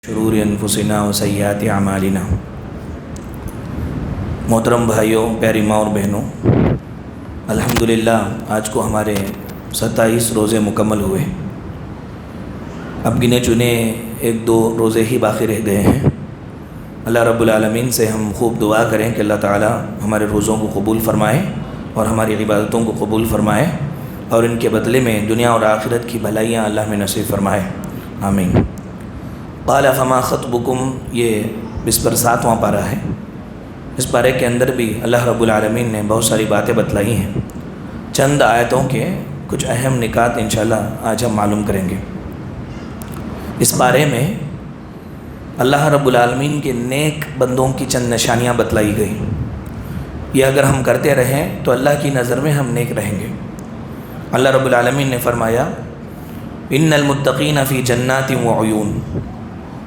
شرور انفسنا و سیئات اعمالنا۔ محترم بھائیوں، پیاری ماں اور بہنوں، الحمدللہ آج کو ہمارے 27 روزے مکمل ہوئے۔ اب گنے چنے 1-2 روزے ہی باقی رہ گئے ہیں۔ اللہ رب العالمین سے ہم خوب دعا کریں کہ اللہ تعالی ہمارے روزوں کو قبول فرمائے اور ہماری عبادتوں کو قبول فرمائے اور ان کے بدلے میں دنیا اور آخرت کی بھلائیاں اللہ میں نصیب فرمائے، آمین۔ قال فما خطبکم، یہ اس پر 7واں پارہ ہے۔ اس پارے کے اندر بھی اللہ رب العالمین نے بہت ساری باتیں بتلائی ہیں۔ چند آیتوں کے کچھ اہم نکات انشاءاللہ آج ہم معلوم کریں گے۔ اس پارے میں اللہ رب العالمین کے نیک بندوں کی چند نشانیاں بتلائی گئی۔ یہ اگر ہم کرتے رہیں تو اللہ کی نظر میں ہم نیک رہیں گے۔ اللہ رب العالمین نے فرمایا ان المتقین فی جنات و عیون،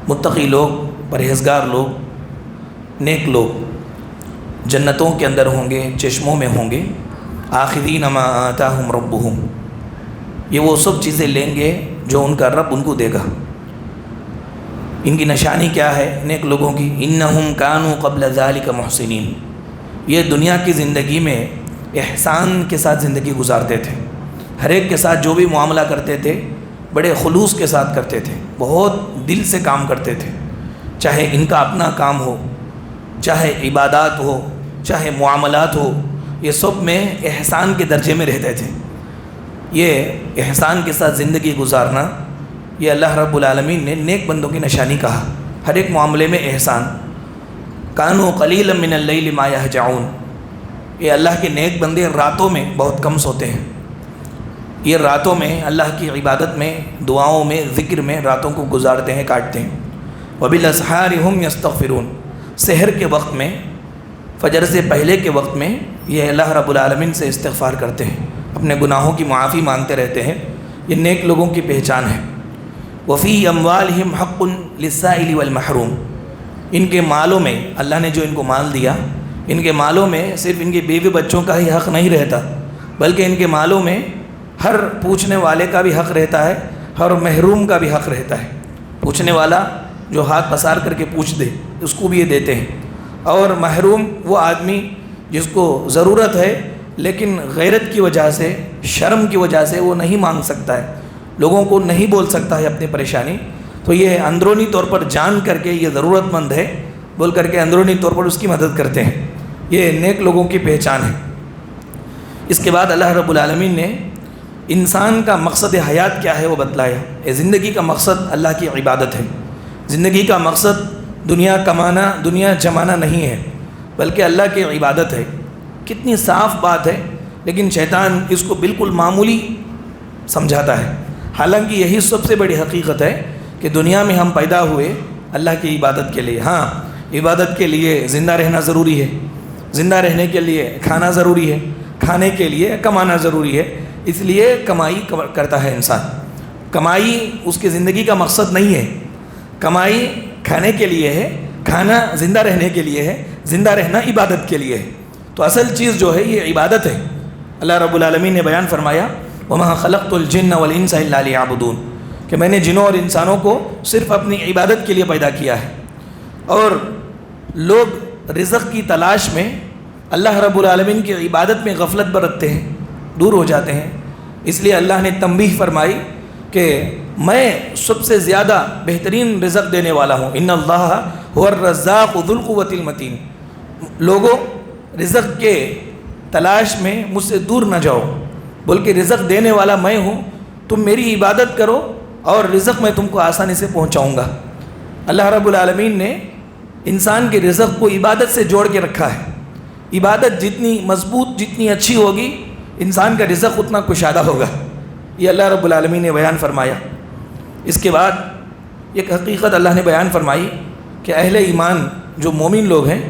متقی لوگ، پرہیزگار لوگ، نیک لوگ جنتوں کے اندر ہوں گے، چشموں میں ہوں گے۔ آخذین ما آتاہم ربہم، یہ وہ سب چیزیں لیں گے جو ان کا رب ان کو دے گا۔ ان کی نشانی کیا ہے نیک لوگوں کی؟ انہم کانوا قبل ذالک محسنین، یہ دنیا کی زندگی میں احسان کے ساتھ زندگی گزارتے تھے۔ ہر ایک کے ساتھ جو بھی معاملہ کرتے تھے بڑے خلوص کے ساتھ کرتے تھے، بہت دل سے کام کرتے تھے، چاہے ان کا اپنا کام ہو، چاہے عبادات ہو، چاہے معاملات ہو، یہ سب میں احسان کے درجے میں رہتے تھے۔ یہ احسان کے ساتھ زندگی گزارنا، یہ اللہ رب العالمین نے نیک بندوں کی نشانی کہا۔ ہر ایک معاملے میں احسان۔ کانوا قلیلا من اللیل ما یہجعون، یہ اللہ کے نیک بندے راتوں میں بہت کم سوتے ہیں۔ یہ راتوں میں اللہ کی عبادت میں، دعاؤں میں، ذکر میں راتوں کو گزارتے ہیں، کاٹتے ہیں۔ وبالاسحار هم یستغفرون، سحر کے وقت میں، فجر سے پہلے کے وقت میں یہ اللہ رب العالمین سے استغفار کرتے ہیں، اپنے گناہوں کی معافی مانگتے رہتے ہیں۔ یہ نیک لوگوں کی پہچان ہے۔ وفی اموالہم حق للسائل والمحروم، ان کے مالوں میں، اللہ نے جو ان کو مال دیا، ان کے مالوں میں صرف ان کے بیوی بچوں کا ہی حق نہیں رہتا، بلکہ ان کے مالوں میں ہر پوچھنے والے کا بھی حق رہتا ہے، ہر محروم کا بھی حق رہتا ہے۔ پوچھنے والا جو ہاتھ پسار کر کے پوچھ دے اس کو بھی یہ دیتے ہیں، اور محروم وہ آدمی جس کو ضرورت ہے لیکن غیرت کی وجہ سے، شرم کی وجہ سے وہ نہیں مانگ سکتا ہے، لوگوں کو نہیں بول سکتا ہے اپنی پریشانی، تو یہ اندرونی طور پر جان کر کے یہ ضرورت مند ہے بول کر کے اندرونی طور پر اس کی مدد کرتے ہیں۔ یہ نیک لوگوں کی پہچان ہے۔ اس کے بعد اللہ رب العالمین نے انسان کا مقصد حیات کیا ہے وہ بتلایا۔ یہ زندگی کا مقصد اللہ کی عبادت ہے۔ زندگی کا مقصد دنیا کمانا، دنیا جمانا نہیں ہے، بلکہ اللہ کی عبادت ہے۔ کتنی صاف بات ہے، لیکن شیطان اس کو بالکل معمولی سمجھاتا ہے، حالانکہ یہی سب سے بڑی حقیقت ہے کہ دنیا میں ہم پیدا ہوئے اللہ کی عبادت کے لیے۔ ہاں، عبادت کے لیے زندہ رہنا ضروری ہے، زندہ رہنے کے لیے کھانا ضروری ہے، کھانے کے لیے کمانا ضروری ہے، اس لیے کمائی کرتا ہے انسان۔ کمائی اس کی زندگی کا مقصد نہیں ہے، کمائی کھانے کے لیے ہے، کھانا زندہ رہنے کے لیے ہے، زندہ رہنا عبادت کے لیے ہے۔ تو اصل چیز جو ہے یہ عبادت ہے۔ اللہ رب العالمین نے بیان فرمایا وَمَا خَلَقْتُ الْجِنَّ وَالْإِنسَ إِلَّا لِيَعْبُدُونَ، کہ میں نے جنوں اور انسانوں کو صرف اپنی عبادت کے لیے پیدا کیا ہے۔ اور لوگ رزق کی تلاش میں اللہ رب العالمین کی عبادت میں غفلت برتتے ہیں، دور ہو جاتے ہیں۔ اس لیے اللہ نے تنبیہ فرمائی کہ میں سب سے زیادہ بہترین رزق دینے والا ہوں۔ ان اللہ هو الرزاق ذو القوة المتین، لوگوں رزق کے تلاش میں مجھ سے دور نہ جاؤ، بلکہ رزق دینے والا میں ہوں، تم میری عبادت کرو اور رزق میں تم کو آسانی سے پہنچاؤں گا۔ اللہ رب العالمین نے انسان کے رزق کو عبادت سے جوڑ کے رکھا ہے۔ عبادت جتنی مضبوط، جتنی اچھی ہوگی، انسان کا رزق اتنا کشادہ ہوگا۔ یہ اللہ رب العالمین نے بیان فرمایا۔ اس کے بعد ایک حقیقت اللہ نے بیان فرمائی کہ اہل ایمان جو مومن لوگ ہیں،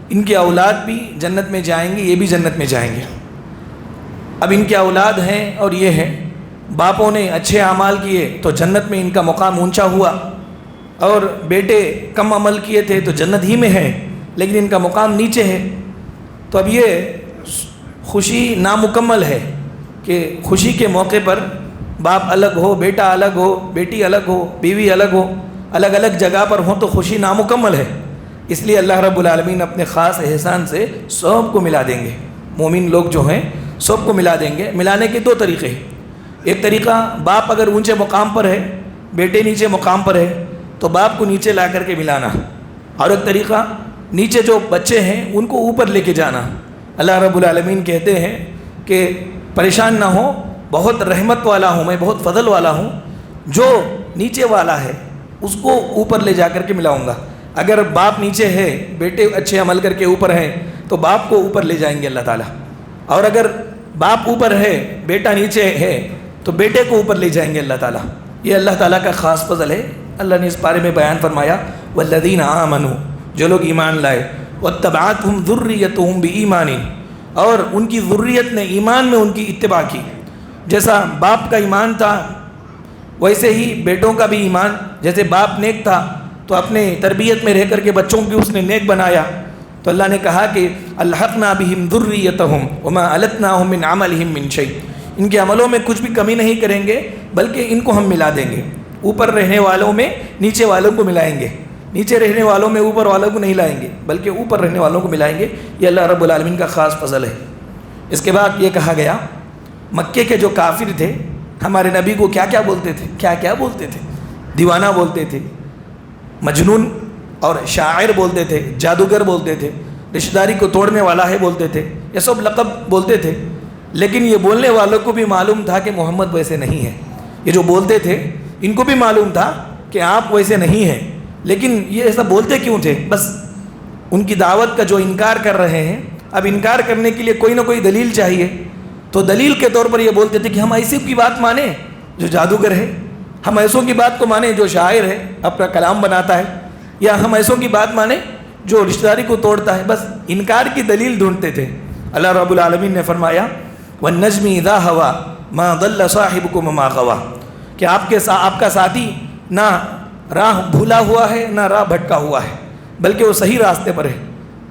ان کے اولاد بھی جنت میں جائیں گے، یہ بھی جنت میں جائیں گے۔ اب ان کے اولاد ہیں اور یہ ہیں، باپوں نے اچھے اعمال کیے تو جنت میں ان کا مقام اونچا ہوا، اور بیٹے کم عمل کیے تھے تو جنت ہی میں ہے لیکن ان کا مقام نیچے ہے۔ تو اب یہ خوشی نامکمل ہے کہ خوشی کے موقع پر باپ الگ ہو، بیٹا الگ ہو، بیٹی الگ ہو، بیوی الگ ہو، الگ الگ جگہ پر ہوں تو خوشی نامکمل ہے، اس لیے اللہ رب العالمین اپنے خاص احسان سے سب کو ملا دیں گے۔ مومن لوگ جو ہیں سب کو ملا دیں گے۔ ملانے کے دو طریقے ہیں، ایک طریقہ باپ اگر اونچے مقام پر ہے، بیٹے نیچے مقام پر ہے تو باپ کو نیچے لا کر کے ملانا، اور ایک طریقہ نیچے جو بچے ہیں ان کو اوپر لے کے جانا۔ اللہ رب العالمین کہتے ہیں کہ پریشان نہ ہو، بہت رحمت والا ہوں میں، بہت فضل والا ہوں، جو نیچے والا ہے اس کو اوپر لے جا کر کے ملاؤں گا۔ اگر باپ نیچے ہے، بیٹے اچھے عمل کر کے اوپر ہیں تو باپ کو اوپر لے جائیں گے اللہ تعالیٰ، اور اگر باپ اوپر ہے بیٹا نیچے ہے تو بیٹے کو اوپر لے جائیں گے اللہ تعالیٰ۔ یہ اللہ تعالیٰ کا خاص فضل ہے۔ اللہ نے اس بارے میں بیان فرمایا، والذین آمنوا، جو لوگ ایمان لائے، واتبعتہم ذریتہم بایمان، اور ان کی ذریت نے ایمان میں ان کی اتباع کی۔ جیسا باپ کا ایمان تھا ویسے ہی بیٹوں کا بھی ایمان، جیسے باپ نیک تھا تو اپنے تربیت میں رہ کر کے بچوں کی اس نے نیک بنایا، تو اللہ نے کہا کہ الحقنا بہم ذریتہم وما التناہم من عملہم من شیء، ان کے عملوں میں کچھ بھی کمی نہیں کریں گے بلکہ ان کو ہم ملا دیں گے۔ اوپر رہنے والوں میں نیچے والوں کو ملائیں گے، نیچے رہنے والوں میں اوپر والوں کو نہیں لائیں گے بلکہ اوپر رہنے والوں کو ملائیں گے۔ یہ اللہ رب العالمین کا خاص فضل ہے۔ اس کے بعد یہ کہا گیا، مکے کے جو کافر تھے ہمارے نبی کو کیا کیا بولتے تھے، کیا کیا بولتے تھے؟ دیوانہ بولتے تھے، مجنون اور شاعر بولتے تھے، جادوگر بولتے تھے، رشتہ داری کو توڑنے والا ہے بولتے تھے، یہ سب لقب بولتے تھے۔ لیکن یہ بولنے والوں کو بھی معلوم تھا کہ محمد ویسے نہیں ہے۔ یہ جو بولتے تھے ان کو بھی معلوم تھا کہ آپ ویسے نہیں ہیں، لیکن یہ ایسا بولتے کیوں تھے؟ بس ان کی دعوت کا جو انکار کر رہے ہیں، اب انکار کرنے کے لیے کوئی نہ کوئی دلیل چاہیے، تو دلیل کے طور پر یہ بولتے تھے کہ ہم ایسی کی بات مانیں جو جادوگر ہے، ہم ایسوں کی بات کو مانیں جو شاعر ہے اپنا کلام بناتا ہے، یا ہم ایسوں کی بات مانیں جو رشتہ داری کو توڑتا ہے۔ بس انکار کی دلیل ڈھونڈتے تھے۔ اللہ رب العالمین نے فرمایا، وَالنَّجْمِ اِذَا هَوَى مَا ضَلَّ صَاحِبُكُمْ وَمَا غَوَى، کہ آپ کا ساتھی نہ راہ بھولا ہوا ہے نہ راہ بھٹکا ہوا ہے بلکہ وہ صحیح راستے پر ہے۔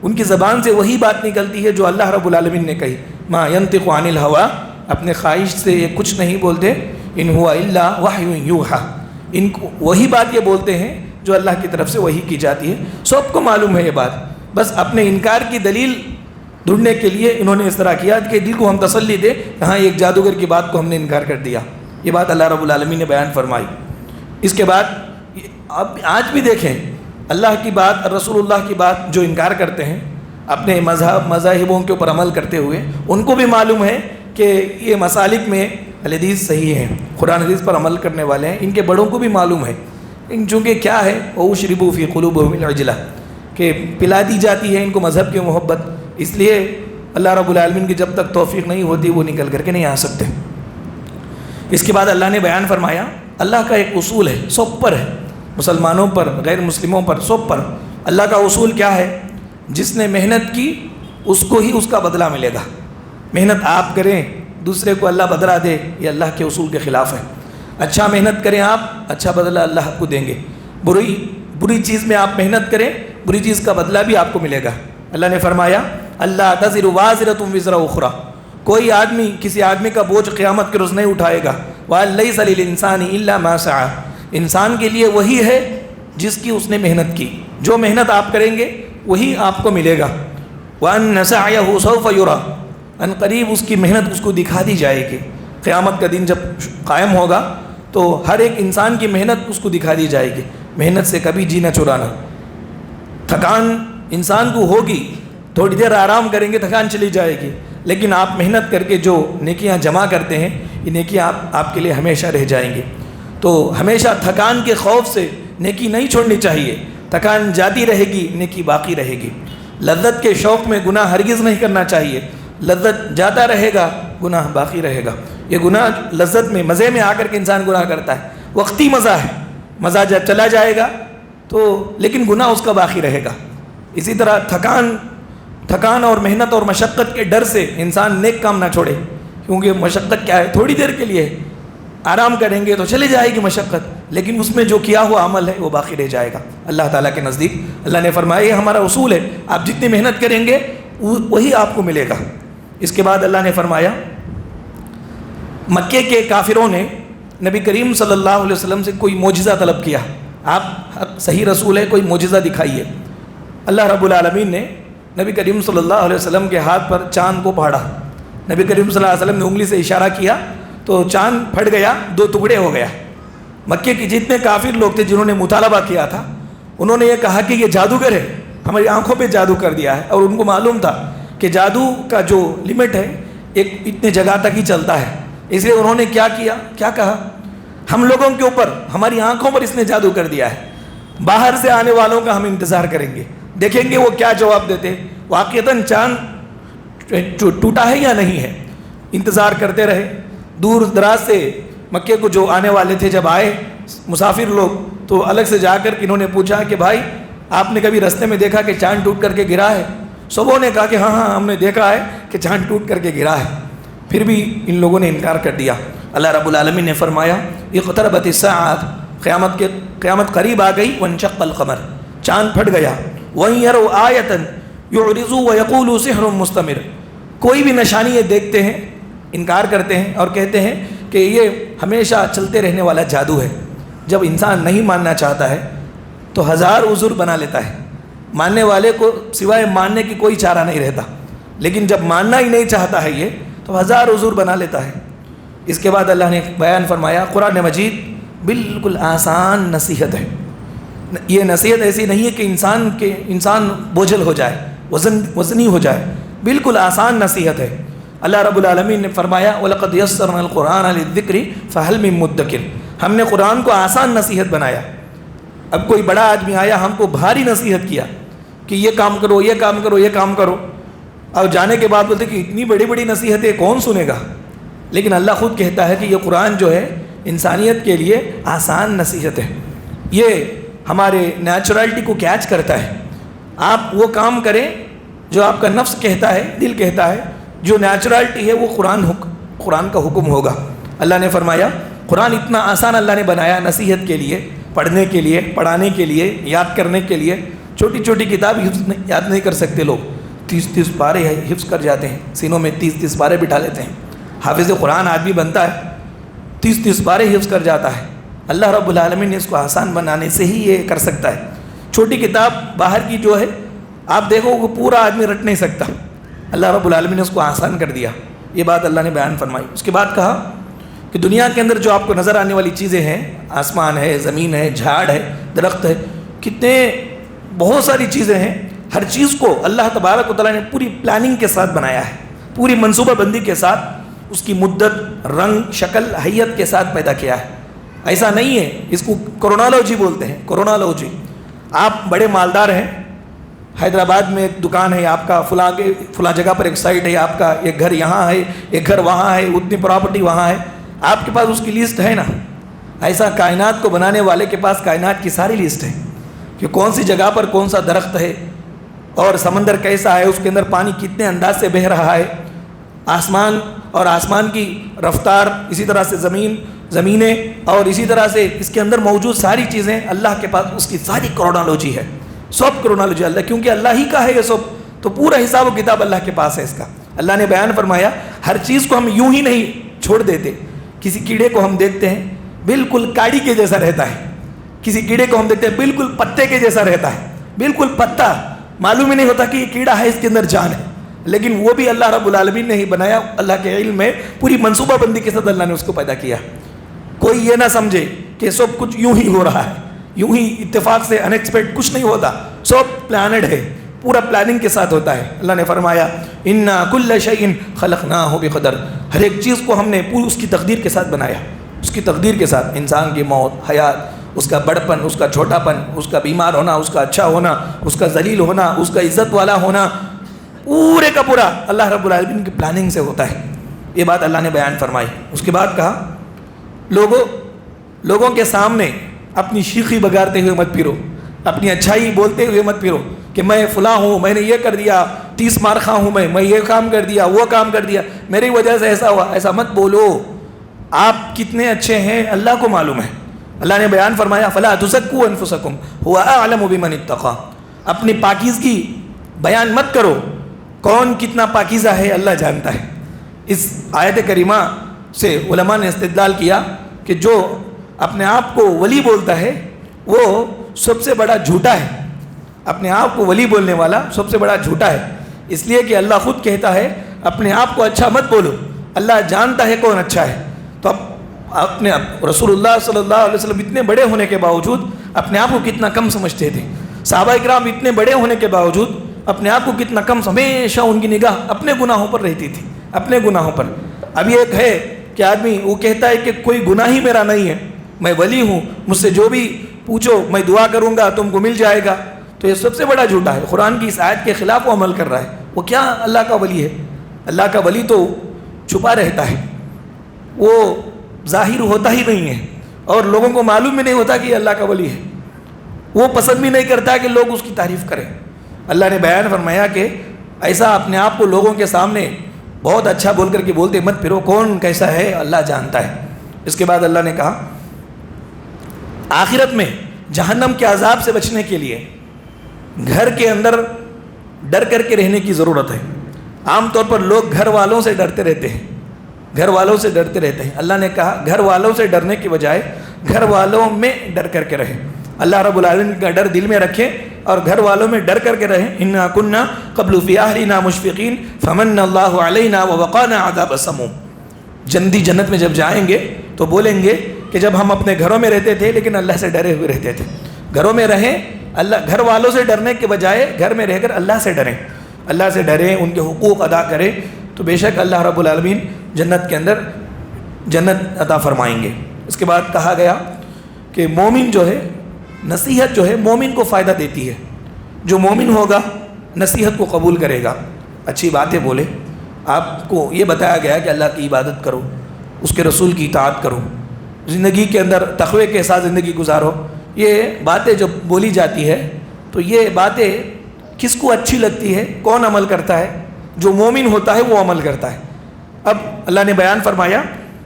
ان کی زبان سے وہی بات نکلتی ہے جو اللہ رب العالمین نے کہی، ما ينطق عن الهوى، اپنے خواہش سے یہ کچھ نہیں بولتے، ان هو الا وحی یوحی، ان کو وہی بات یہ بولتے ہیں جو اللہ کی طرف سے وحی کی جاتی ہے۔ سب کو معلوم ہے یہ بات، بس اپنے انکار کی دلیل ڈھونڈنے کے لیے انہوں نے اس طرح کیا کہ دل کو ہم تسلی دے کہ ہاں ایک جادوگر کی بات کو ہم نے انکار کر دیا۔ یہ بات اللہ رب العالمین نے بیان فرمائی۔ اس کے بعد اب آج بھی دیکھیں، اللہ کی بات، رسول اللہ کی بات جو انکار کرتے ہیں اپنے مذاہبوں کے اوپر عمل کرتے ہوئے، ان کو بھی معلوم ہے کہ یہ مسالک میں الحدیث صحیح ہیں، قرآن حدیث پر عمل کرنے والے ہیں، ان کے بڑوں کو بھی معلوم ہے۔ چونکہ کیا ہے، وَأُشْرِبُوا فِي قُلُوبِهِمُ الْعِجْلَةَ، کہ پلا دی جاتی ہے ان کو مذہب کی محبت، اس لیے اللہ رب العالمین کی جب تک توفیق نہیں ہوتی وہ نکل کر کے نہیں آ سکتے۔ اس کے بعد اللہ نے بیان فرمایا، اللہ کا ایک اصول ہے، سب پر ہے، مسلمانوں پر، غیر مسلموں پر، سب پر۔ اللہ کا اصول کیا ہے؟ جس نے محنت کی اس کو ہی اس کا بدلہ ملے گا۔ محنت آپ کریں دوسرے کو اللہ بدلہ دے، یہ اللہ کے اصول کے خلاف ہے۔ اچھا محنت کریں آپ، اچھا بدلہ اللہ آپ کو دیں گے۔ بری چیز میں آپ محنت کریں، بری چیز کا بدلہ بھی آپ کو ملے گا۔ اللہ نے فرمایا، اللہ تزر وازرۃ وزر اخری، کوئی آدمی کسی آدمی کا بوجھ قیامت کے روز نہیں اٹھائے گا۔ وَلَيْسَ لِلْإِنسَانِ إِلَّا مَا سَعَى، انسان کے لیے وہی ہے جس کی اس نے محنت کی، جو محنت آپ کریں گے وہی آپ کو ملے گا۔ وَأَنَّ سَعْيَهُ سَوْفَ يُرَى، ان قریب اس کی محنت اس کو دکھا دی جائے گی۔ قیامت کا دن جب قائم ہوگا تو ہر ایک انسان کی محنت اس کو دکھا دی جائے گی۔ محنت سے کبھی جی نہ چرانا۔ تھکان انسان کو ہوگی، تھوڑی دیر آرام کریں گے تھکان چلی جائے گی، لیکن آپ محنت کر کے جو نیکیاں جمع کرتے ہیں یہ نیکیاں آپ کے لیے ہمیشہ رہ جائیں گی۔ تو ہمیشہ تھکان کے خوف سے نیکی نہیں چھوڑنی چاہیے، تھکان جاتی رہے گی نیکی باقی رہے گی۔ لذت کے شوق میں گناہ ہرگز نہیں کرنا چاہیے، لذت جاتا رہے گا گناہ باقی رہے گا۔ یہ گناہ لذت میں، مزے میں آ کر کے انسان گناہ کرتا ہے، وقتی مزہ ہے، مزہ جب چلا جائے گا تو لیکن گناہ اس کا باقی رہے گا۔ اسی طرح تھکان اور محنت اور مشقت کے ڈر سے انسان نیک کام نہ چھوڑے، کیونکہ مشقت کیا ہے، تھوڑی دیر کے لیے آرام کریں گے تو چلی جائے گی مشقت، لیکن اس میں جو کیا ہوا عمل ہے وہ باقی رہ جائے گا اللہ تعالیٰ کے نزدیک۔ اللہ نے فرمایا یہ ہمارا اصول ہے، آپ جتنی محنت کریں گے وہی آپ کو ملے گا۔ اس کے بعد اللہ نے فرمایا، مکے کے کافروں نے نبی کریم صلی اللہ علیہ وسلم سے کوئی معجزہ طلب کیا، آپ صحیح رسول ہے، کوئی معجزہ دکھائیے۔ اللہ رب العالمین نے نبی کریم صلی اللہ علیہ وسلم کے ہاتھ پر چاند کو پھاڑا۔ نبی کریم صلی اللہ علیہ وسلم نے انگلی سے اشارہ کیا تو چاند پھٹ گیا، 2 ٹکڑے ہو گیا۔ مکے کے جتنے کافر لوگ تھے جنہوں نے مطالبہ کیا تھا، انہوں نے یہ کہا کہ یہ جادوگر ہے، ہماری آنکھوں پہ جادو کر دیا ہے، اور ان کو معلوم تھا کہ جادو کا جو لمٹ ہے ایک اتنے جگہ تک ہی چلتا ہے۔ اس لیے انہوں نے کیا کیا، کیا کہا، ہم لوگوں کے اوپر، ہماری آنکھوں پر اس نے جادو کر دیا ہے، باہر سے آنے والوں کا ہم انتظار کریں گے، دیکھیں گے وہ کیا جواب دیتے، واقعتاً چاند ٹوٹا ہے یا نہیں ہے۔ انتظار کرتے رہے، دور دراز سے مکے کو جو آنے والے تھے جب آئے مسافر لوگ، تو الگ سے جا کر انہوں نے پوچھا کہ بھائی آپ نے کبھی رستے میں دیکھا کہ چاند ٹوٹ کر کے گرا ہے؟ سبوں نے کہا کہ ہاں ہاں ہم نے دیکھا ہے کہ چاند ٹوٹ کر کے گرا ہے۔ پھر بھی ان لوگوں نے انکار کر دیا۔ اللہ رب العالمین نے فرمایا اقتربت الساعۃ، قیامت قریب آ گئی، وانشق القمر، چاند پھٹ گیا، وَإِن يَرَوْا آیَةً يُعْرِضُوا وَيَقُولُوا سِحْرٌ مُسْتَمِرٌ، کوئی بھی نشانی یہ دیکھتے ہیں انکار کرتے ہیں اور کہتے ہیں کہ یہ ہمیشہ چلتے رہنے والا جادو ہے۔ جب انسان نہیں ماننا چاہتا ہے تو ہزار عذر بنا لیتا ہے، ماننے والے کو سوائے ماننے کی کوئی چارہ نہیں رہتا، لیکن جب ماننا ہی نہیں چاہتا ہے یہ تو ہزار عذر بنا لیتا ہے۔ اس کے بعد اللہ نے بیان فرمایا قرآن مجید بالکل آسان نصیحت ہے۔ یہ نصیحت ایسی نہیں ہے کہ انسان بوجھل ہو جائے، وزنی ہو جائے، بالکل آسان نصیحت ہے۔ اللہ رب العالمین نے فرمایا وَلَقَدْ يَسَّرْنَا الْقُرْآنَ لِلذِّكْرِ فَهَلْ مِن مُدَّكِرٍ، ہم نے قرآن کو آسان نصیحت بنایا۔ اب کوئی بڑا آدمی آیا ہم کو بھاری نصیحت کیا کہ یہ کام کرو، یہ کام کرو، یہ کام کرو، اور جانے کے بعد بولتے کہ اتنی بڑی بڑی نصیحتیں کون سنے گا؟ لیکن اللہ خود کہتا ہے کہ یہ قرآن جو ہے انسانیت کے لیے آسان نصیحت ہے، یہ ہمارے نیچرلٹی کو کیچ کرتا ہے۔ آپ وہ کام کریں جو آپ کا نفس کہتا ہے، دل کہتا ہے، جو نیچرلٹی ہے وہ قرآن کا حکم ہوگا۔ اللہ نے فرمایا قرآن اتنا آسان اللہ نے بنایا نصیحت کے لیے، پڑھنے کے لیے، پڑھانے کے لیے، یاد کرنے کے لیے۔ چھوٹی چھوٹی کتاب یاد نہیں کر سکتے لوگ، 30 پارے حفظ کر جاتے ہیں، سینوں میں 30 پارے بٹھا لیتے ہیں۔ حافظ قرآن آدمی بنتا ہے 30 پارے حفظ کر جاتا ہے۔ اللہ رب العالمین نے اس کو آسان بنانے سے ہی یہ کر سکتا ہے۔ چھوٹی کتاب باہر کی جو ہے آپ دیکھو وہ پورا آدمی رٹ نہیں سکتا، اللہ رب العالمین نے اس کو آسان کر دیا۔ یہ بات اللہ نے بیان فرمائی۔ اس کے بعد کہا کہ دنیا کے اندر جو آپ کو نظر آنے والی چیزیں ہیں، آسمان ہے، زمین ہے، جھاڑ ہے، درخت ہے، کتنے بہت ساری چیزیں ہیں، ہر چیز کو اللہ تبارک و تعالیٰ نے پوری پلاننگ کے ساتھ بنایا ہے، پوری منصوبہ بندی کے ساتھ، اس کی مدت، رنگ، شکل، حیت کے ساتھ پیدا کیا ہے۔ ایسا نہیں ہے، اس کو کرونالوجی بولتے ہیں، کرونالوجی۔ آپ بڑے مالدار ہیں، حیدرآباد میں ایک دکان ہے آپ کا، فلاں جگہ پر ایک سائٹ ہے آپ کا، ایک گھر یہاں ہے، ایک گھر وہاں ہے، اتنی پراپرٹی وہاں ہے، آپ کے پاس اس کی لسٹ ہے نا؟ ایسا کائنات کو بنانے والے کے پاس کائنات کی ساری لسٹ ہے کہ کون سی جگہ پر کون سا درخت ہے، اور سمندر کیسا ہے، اس کے اندر پانی کتنے انداز سے بہہ رہا ہے، آسمان اور آسمان کی رفتار، اسی طرح سے زمینیں، اور اسی طرح سے اس کے اندر موجود ساری چیزیں، اللہ کے پاس اس کی ساری کرونالوجی ہے، سب کرونالوجی اللہ، کیونکہ اللہ ہی کا ہے یہ سب، تو پورا حساب و کتاب اللہ کے پاس ہے اس کا۔ اللہ نے بیان فرمایا ہر چیز کو ہم یوں ہی نہیں چھوڑ دیتے۔ کسی کیڑے کو ہم دیکھتے ہیں بالکل کاڑی کے جیسا رہتا ہے، کسی کیڑے کو ہم دیکھتے ہیں بالکل پتے کے جیسا رہتا ہے، بالکل پتا، معلوم ہی نہیں ہوتا کہ یہ کیڑا ہے، اس کے اندر جان ہے، لیکن وہ بھی اللہ رب العالمین نے ہی بنایا، اللہ کے علم میں پوری منصوبہ بندی کے ساتھ اللہ نے اس کو پیدا کیا۔ کوئی یہ نہ سمجھے کہ سب کچھ یوں ہی ہو رہا ہے، یوں ہی اتفاق سے ان ایکسپیکٹ کچھ نہیں ہوتا، سب پلانڈ ہے، پورا پلاننگ کے ساتھ ہوتا ہے۔ اللہ نے فرمایا انا کل شیء خلقناہ بقدر، ہر ایک چیز کو ہم نے پوری اس کی تقدیر کے ساتھ بنایا، اس کی تقدیر کے ساتھ، انسان کی موت، حیات، اس کا بڑپن، اس کا چھوٹاپن، اس کا بیمار ہونا، اس کا اچھا ہونا، اس کا ذلیل ہونا، اس کا عزت والا ہونا، پورے کا پورا اللہ رب العالمین کی پلاننگ سے ہوتا ہے۔ یہ بات اللہ نے بیان فرمائی۔ اس کے بعد کہا لوگوں کے سامنے اپنی شیخی بگارتے ہوئے مت پھرو، اپنی اچھائی بولتے ہوئے مت پھرو کہ میں فلاں ہوں، میں نے یہ کر دیا، 30 مار خواہ ہوں، میں یہ کام کر دیا، وہ کام کر دیا، میری وجہ سے ایسا ہوا، ایسا مت بولو۔ آپ کتنے اچھے ہیں اللہ کو معلوم ہے۔ اللہ نے بیان فرمایا فلا تزکوا انفسکم هو اعلم بمن اتقى، اپنی پاکیزگی بیان مت کرو، کون کتنا پاکیزہ ہے اللہ جانتا ہے۔ اس آیت کریمہ سے علماء نے استدلال کیا کہ جو اپنے آپ کو ولی بولتا ہے وہ سب سے بڑا جھوٹا ہے. اپنے آپ کو ولی بولنے والا سب سے بڑا جھوٹا ہے، اس لیے کہ اللہ خود کہتا ہے اپنے آپ کو اچھا مت بولو، اللہ جانتا ہے کون اچھا ہے. تو اب اپنے رسول اللہ صلی اللہ علیہ وسلم اتنے بڑے ہونے کے باوجود اپنے آپ کو کتنا کم سمجھتے تھے. صحابہ کرام اتنے بڑے ہونے کے باوجود اپنے آپ کو کتنا کم، ہمیشہ ان کی نگاہ اپنے گناہوں پر رہتی تھی، اپنے گناہوں پر. اب یہ ایک ہے کہ آدمی وہ کہتا ہے کہ کوئی گناہ ہی میرا نہیں ہے، میں ولی ہوں، مجھ سے جو بھی پوچھو میں دعا کروں گا تم کو مل جائے گا. تو یہ سب سے بڑا جھوٹا ہے. قرآن کی اس آیت کے خلاف وہ عمل کر رہا ہے. وہ کیا اللہ کا ولی ہے؟ اللہ کا ولی تو چھپا رہتا ہے، وہ ظاہر ہوتا ہی نہیں ہے اور لوگوں کو معلوم بھی نہیں ہوتا کہ یہ اللہ کا ولی ہے. وہ پسند بھی نہیں کرتا کہ لوگ اس کی تعریف کریں. اللہ نے بیان فرمایا کہ ایسا اپنے آپ کو لوگوں کے سامنے بہت اچھا بول کر کے بولتے مت پھرو، کون کیسا ہے اللہ جانتا ہے. اس کے بعد اللہ نے کہا آخرت میں جہنم کے عذاب سے بچنے کے لیے گھر کے اندر ڈر کر کے رہنے کی ضرورت ہے. عام طور پر لوگ گھر والوں سے ڈرتے رہتے ہیں، گھر والوں سے ڈرتے رہتے ہیں. اللہ نے کہا گھر والوں سے ڈرنے کی بجائے گھر والوں میں ڈر کر کے رہیں. اللہ رب العالمین کا ڈر دل میں رکھیں اور گھر والوں میں ڈر کر کے رہیں. انا کنا قبل فی اہلنا مشفقین فمن اللہ علینا ووقانا عذاب السموم. جنت میں جب جائیں گے تو بولیں گے کہ جب ہم اپنے گھروں میں رہتے تھے لیکن اللہ سے ڈرے ہوئے رہتے تھے. گھروں میں رہیں، اللہ گھر والوں سے ڈرنے کے بجائے گھر میں رہ کر اللہ سے ڈریں، اللہ سے ڈریں، ان کے حقوق ادا کریں. تو بے شک اللہ رب العالمین جنت کے اندر جنت عطا فرمائیں گے. اس کے بعد کہا گیا کہ مومن جو ہے، نصیحت جو ہے مومن کو فائدہ دیتی ہے. جو مومن ہوگا نصیحت کو قبول کرے گا، اچھی باتیں بولے. آپ کو یہ بتایا گیا کہ اللہ کی عبادت کرو، اس کے رسول کی اطاعت کرو، زندگی کے اندر تقوی کے ساتھ زندگی گزارو. یہ باتیں جب بولی جاتی ہے تو یہ باتیں کس کو اچھی لگتی ہے؟ کون عمل کرتا ہے؟ جو مومن ہوتا ہے وہ عمل کرتا ہے. اب اللہ نے بیان فرمایا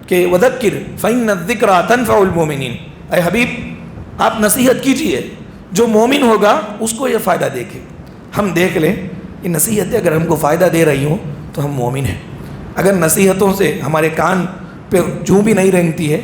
کہ وذکر فإن الذکریٰ تنفع المؤمنین. اے حبیب آپ نصیحت کیجئے، جو مومن ہوگا اس کو یہ فائدہ دے کے. ہم دیکھ لیں یہ نصیحتیں اگر ہم کو فائدہ دے رہی ہوں تو ہم مومن ہیں. اگر نصیحتوں سے ہمارے کان پہ جوں بھی نہیں رینگتی ہے،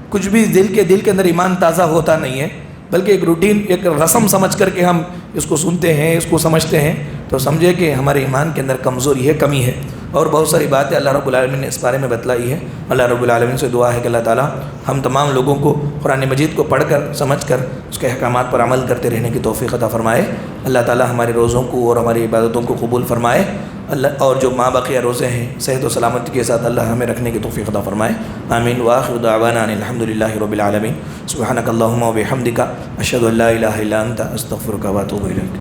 کچھ بھی دل کے اندر ایمان تازہ ہوتا نہیں ہے، بلکہ ایک روٹین، ایک رسم سمجھ کر کے ہم اس کو سنتے ہیں، اس کو سمجھتے ہیں، تو سمجھے کہ ہمارے ایمان کے اندر کمزوری ہے، کمی ہے. اور بہت ساری باتیں اللہ رب العالمین نے اس بارے میں بتلائی ہے. اللہ رب العالمین سے دعا ہے کہ اللہ تعالیٰ ہم تمام لوگوں کو قرآن مجید کو پڑھ کر سمجھ کر اس کے احکامات پر عمل کرتے رہنے کی توفیق عطا فرمائے. اللہ تعالیٰ ہمارے روزوں کو اور ہماری عبادتوں کو قبول فرمائے. اللہ اور جو ماں بقیہ روزے ہیں صحت و سلامتی کے ساتھ اللہ ہمیں رکھنے کی توفیق عطا فرمائے. آمین. وآخر دعوانا ان الحمد للہ رب العالمین. سبحانک اللہم و بحمدک اشہد ان لا الہ الا انت استغفرک و اتوب الیک.